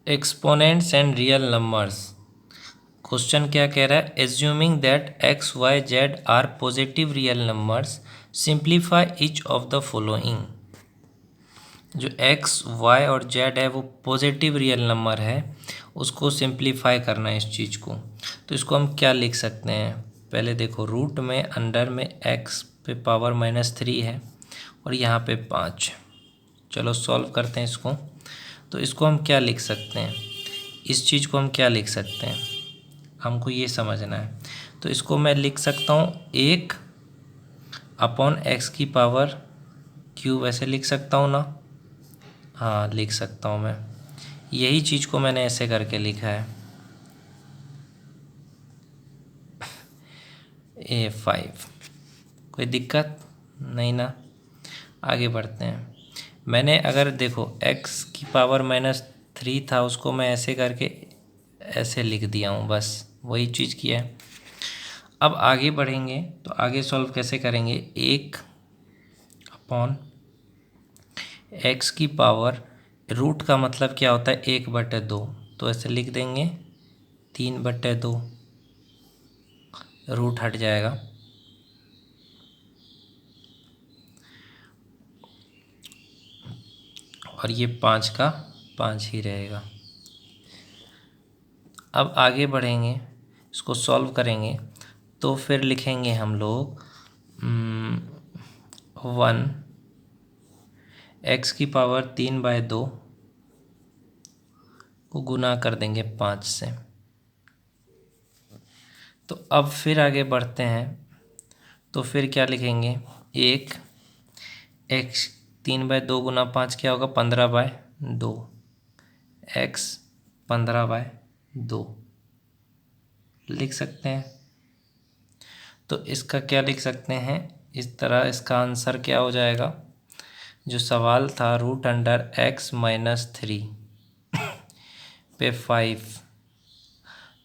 Exponents and real numbers. Question क्या कह रहा है? Assuming that x y z are positive real numbers, simplify each of the following. जो x y और z है वो पॉजिटिव रियल नंबर है, उसको सिंप्लीफाई करना है इस चीज़ को। तो इसको हम क्या लिख सकते हैं? पहले देखो, रूट में अंडर में एक्स पे पावर -3 है और यहाँ पे 5। चलो सॉल्व करते हैं इसको। तो इसको हम क्या लिख सकते हैं? इस चीज़ को हम क्या लिख सकते हैं, हमको ये समझना है। तो इसको मैं लिख सकता हूँ 1 अपॉन एक्स की पावर क्यूब, ऐसे लिख सकता हूँ ना? हाँ, लिख सकता हूँ मैं। यही चीज़ को मैंने ऐसे करके लिखा है, A5। कोई दिक्कत नहीं ना? आगे बढ़ते हैं। मैंने अगर देखो x की पावर -3 था, उसको मैं ऐसे करके ऐसे लिख दिया हूँ, बस वही चीज़ किया है। अब आगे बढ़ेंगे तो आगे सॉल्व कैसे करेंगे? 1 अपॉन एक्स की पावर, रूट का मतलब क्या होता है? 1/2, तो ऐसे लिख देंगे 3/2, रूट हट जाएगा और ये 5 का 5 ही रहेगा। अब आगे बढ़ेंगे, इसको सॉल्व करेंगे तो फिर लिखेंगे हम लोग 1 एक्स की पावर 3/2 को गुना कर देंगे 5 से। तो अब फिर आगे बढ़ते हैं, तो फिर क्या लिखेंगे? 1 एक्स 3/2 गुना 5 क्या होगा? 15/2, एक्स 15/2 लिख सकते हैं। तो इसका क्या लिख सकते हैं? इस तरह इसका आंसर क्या हो जाएगा? जो सवाल था रूट अंडर x-3 पे 5,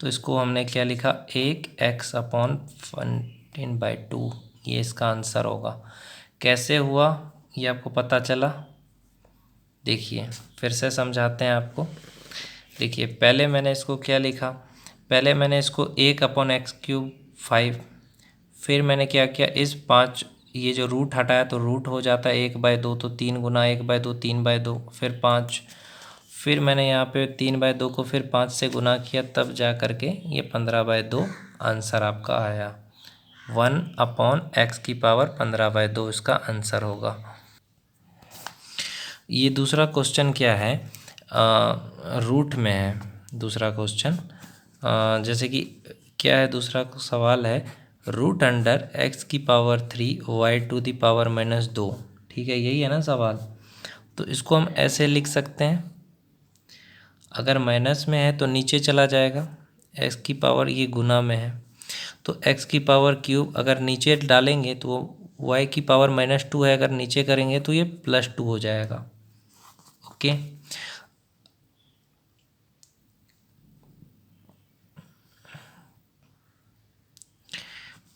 तो इसको हमने क्या लिखा? 1x अपॉन 15/2, ये इसका आंसर होगा। कैसे हुआ ये आपको पता चला? देखिए फिर से समझाते हैं आपको। देखिए पहले मैंने इसको क्या लिखा? पहले मैंने इसको 1/x3 5, फिर मैंने क्या किया? इस 5, ये जो रूट हटाया तो रूट हो जाता है 1/2, तो 3 गुना 1/2 3/2, फिर 5, फिर मैंने यहाँ पे 3/2 को फिर 5 से गुना किया, तब जा करके ये 15/2 आंसर आपका आया। 1/x की पावर 15/2 इसका आंसर होगा। ये दूसरा क्वेश्चन क्या है? रूट में है दूसरा क्वेश्चन। जैसे कि क्या है दूसरा सवाल है? रूट अंडर x की पावर 3 y⁻², ठीक है, यही है ना सवाल? तो इसको हम ऐसे लिख सकते हैं, अगर माइनस में है तो नीचे चला जाएगा, x की पावर ये गुना में है तो x की पावर क्यूब अगर नीचे डालेंगे तो y की पावर -2 है, अगर नीचे करेंगे तो ये +2 हो जाएगा। ओके,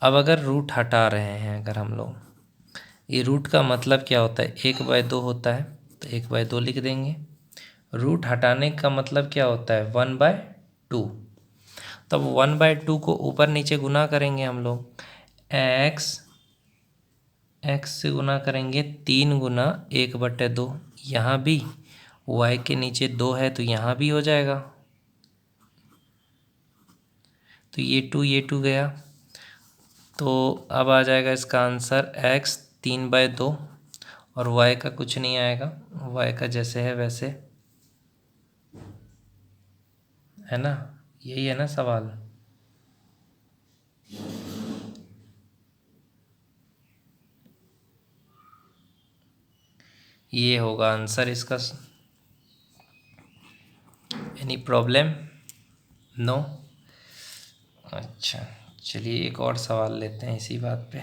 अब अगर रूट हटा रहे हैं अगर हम लोग, ये रूट का मतलब क्या होता है? 1/2 होता है, तो 1/2 लिख देंगे। रूट हटाने का मतलब क्या होता है? 1/2। तब 1/2 को ऊपर नीचे गुना करेंगे हम लोग, एक्स से गुना करेंगे 3 गुना 1/2, यहाँ भी y के नीचे 2 है तो यहाँ भी हो जाएगा, तो ये 2 गया, तो अब आ जाएगा इसका आंसर x 3/2 और y का कुछ नहीं आएगा, y का जैसे है वैसे, है ना? यही है ना सवाल? ये होगा आंसर इसका। Any problem? नो? अच्छा, चलिए एक और सवाल लेते हैं इसी बात पे।